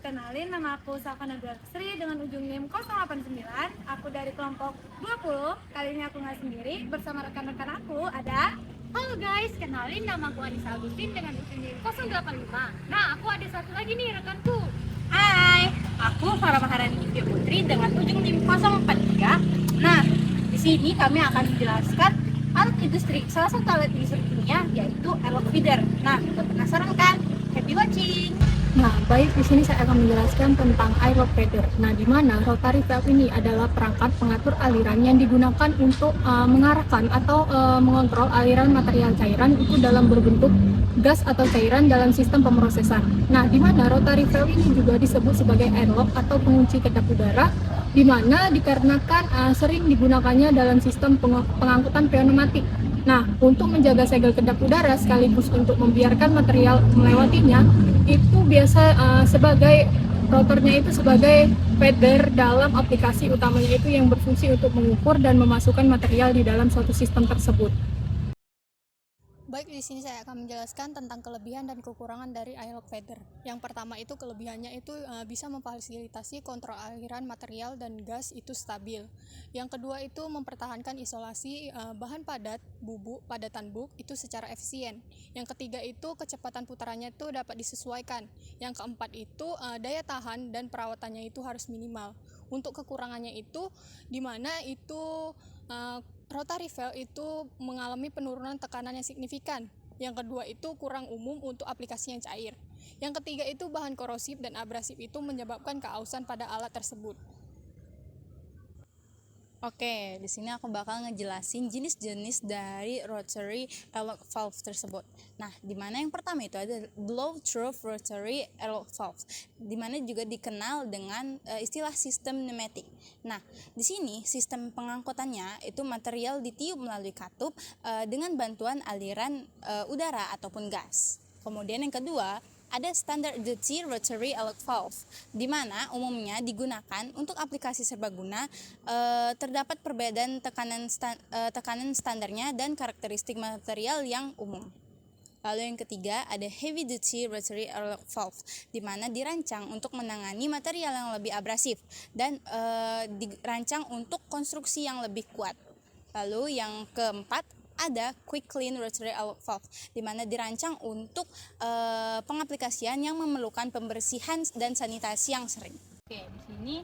Kenalin, nama aku Safana Sri dengan ujung NIM 089. Aku dari kelompok 20. Kali ini aku nggak sendiri, bersama rekan-rekan aku ada... Halo guys, kenalin nama aku Anissa Agustin dengan ujung NIM 085. Nah, aku ada satu lagi nih rekanku. Hai, aku Farah Maharani Divya Putri dengan ujung NIM 043. Nah, di sini kami akan menjelaskan alat industri. Salah satu alat industri kimia yaitu airlock feeder. Nah, penasaran kan? Happy watching! Nah, baik, di sini saya akan menjelaskan tentang airlock feeder. Nah, di mana rotary valve ini adalah perangkat pengatur aliran yang digunakan untuk mengarahkan atau mengontrol aliran material cairan itu dalam berbentuk gas atau cairan dalam sistem pemrosesan. Nah, di mana rotary valve ini juga disebut sebagai airlock atau pengunci kedap udara, di mana dikarenakan sering digunakannya dalam sistem pengangkutan pneumatik. Nah, untuk menjaga segel kedap udara sekaligus untuk membiarkan material melewatinya, itu biasa sebagai rotornya itu sebagai feeder dalam aplikasi utamanya itu yang berfungsi untuk mengukur dan memasukkan material di dalam suatu sistem tersebut. Baik, di sini saya akan menjelaskan tentang kelebihan dan kekurangan dari airlock feeder. Yang pertama itu kelebihannya itu bisa memfasilitasi kontrol aliran material dan gas itu stabil. Yang kedua itu mempertahankan isolasi bahan padat, padatan buk itu secara efisien. Yang ketiga itu kecepatan putarannya itu dapat disesuaikan. Yang keempat itu daya tahan dan perawatannya itu harus minimal. Untuk kekurangannya itu di mana itu rotary valve itu mengalami penurunan tekanan yang signifikan. Yang kedua itu kurang umum untuk aplikasi yang cair. Yang ketiga itu bahan korosif dan abrasif itu menyebabkan keausan pada alat tersebut. Oke, di sini aku bakal ngejelasin jenis-jenis dari rotary airlock valve tersebut. Nah, di mana yang pertama itu ada blow-through rotary airlock valve, di mana juga dikenal dengan istilah sistem pneumatik. Nah, di sini sistem pengangkutannya itu material ditiup melalui katup dengan bantuan aliran udara ataupun gas. Kemudian yang kedua, ada standard duty rotary airlock valve, di mana umumnya digunakan untuk aplikasi serbaguna. Terdapat perbedaan tekanan standarnya dan karakteristik material yang umum. Lalu yang ketiga ada heavy duty rotary airlock valve, di mana dirancang untuk menangani material yang lebih abrasif dan dirancang untuk konstruksi yang lebih kuat. Lalu yang keempat ada quick clean rotary airlock valve, di mana dirancang untuk pengaplikasian yang memerlukan pembersihan dan sanitasi yang sering. Oke, di sini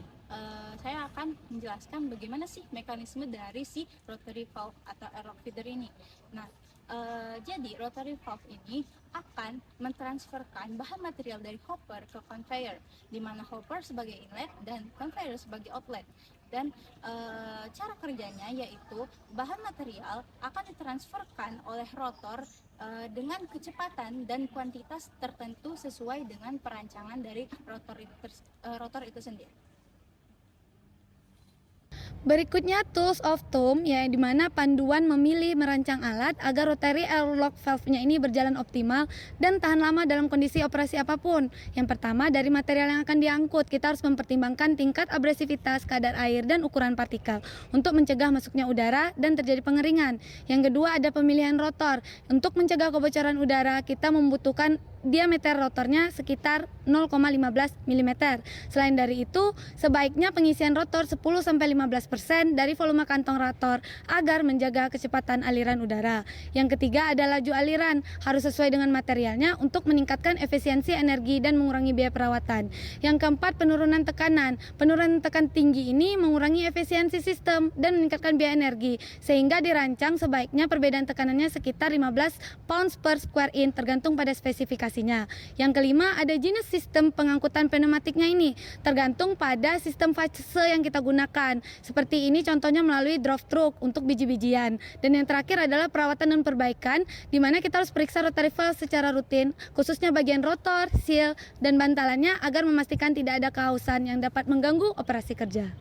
saya akan menjelaskan bagaimana sih mekanisme dari si rotary valve atau airlock feeder ini. Nah, jadi rotary valve ini akan mentransferkan bahan material dari hopper ke conveyor, di mana hopper sebagai inlet dan conveyor sebagai outlet. Dan cara kerjanya yaitu bahan material akan ditransferkan oleh rotor dengan kecepatan dan kuantitas tertentu sesuai dengan perancangan dari rotor itu sendiri. Berikutnya tools of thumb, ya, di mana panduan memilih merancang alat agar rotary airlock valve-nya ini berjalan optimal dan tahan lama dalam kondisi operasi apapun. Yang pertama, dari material yang akan diangkut, kita harus mempertimbangkan tingkat abrasivitas, kadar air, dan ukuran partikel untuk mencegah masuknya udara dan terjadi pengeringan. Yang kedua, ada pemilihan rotor. Untuk mencegah kebocoran udara, kita membutuhkan diameter rotornya sekitar 0,15 mm. Selain dari itu, sebaiknya pengisian rotor 10-15% dari volume kantong rotor agar menjaga kecepatan aliran udara. Yang ketiga ada laju aliran, harus sesuai dengan materialnya untuk meningkatkan efisiensi energi dan mengurangi biaya perawatan. Yang keempat, penurunan tekanan. Penurunan tekan tinggi ini mengurangi efisiensi sistem dan meningkatkan biaya energi, sehingga dirancang sebaiknya perbedaan tekanannya sekitar 15 pounds per square inch tergantung pada spesifikasi. Yang kelima ada jenis sistem pengangkutan pneumatiknya ini, tergantung pada sistem fase yang kita gunakan. Seperti ini contohnya melalui drop truck untuk biji-bijian. Dan yang terakhir adalah perawatan dan perbaikan, di mana kita harus periksa rotary valve secara rutin, khususnya bagian rotor, seal, dan bantalannya agar memastikan tidak ada kehausan yang dapat mengganggu operasi kerja.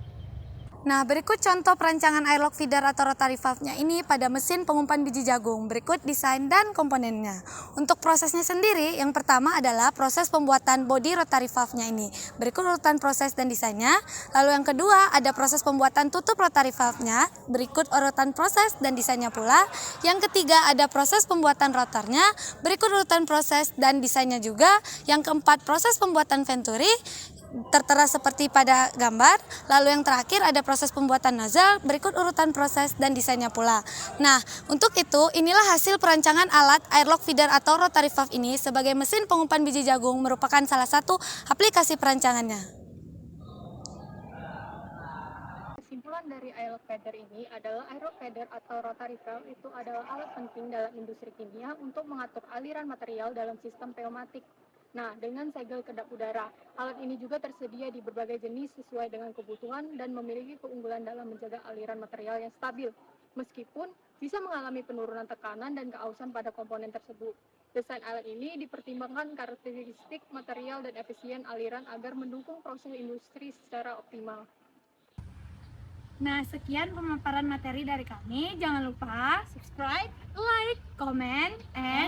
Nah, berikut contoh perancangan airlock feeder atau rotary valve-nya ini pada mesin pengumpan biji jagung. Berikut desain dan komponennya. Untuk prosesnya sendiri, yang pertama adalah proses pembuatan bodi rotary valve-nya ini. Berikut urutan proses dan desainnya. Lalu yang kedua, ada proses pembuatan tutup rotary valve-nya. Berikut urutan proses dan desainnya pula. Yang ketiga, ada proses pembuatan rotornya. Berikut urutan proses dan desainnya juga. Yang keempat, proses pembuatan venturi. Tertera seperti pada gambar. Lalu yang terakhir ada proses pembuatan nozzle, berikut urutan proses dan desainnya pula. Nah, untuk itu inilah hasil perancangan alat airlock feeder atau rotary valve ini sebagai mesin pengumpan biji jagung merupakan salah satu aplikasi perancangannya. Kesimpulan dari airlock feeder ini adalah airlock feeder atau rotary valve itu adalah alat penting dalam industri kimia untuk mengatur aliran material dalam sistem pneumatik. Nah, dengan segel kedap udara, alat ini juga tersedia di berbagai jenis sesuai dengan kebutuhan dan memiliki keunggulan dalam menjaga aliran material yang stabil, meskipun bisa mengalami penurunan tekanan dan keausan pada komponen tersebut. Desain alat ini dipertimbangkan karakteristik material dan efisien aliran agar mendukung proses industri secara optimal. Nah, sekian pemaparan materi dari kami. Jangan lupa subscribe, like, comment, and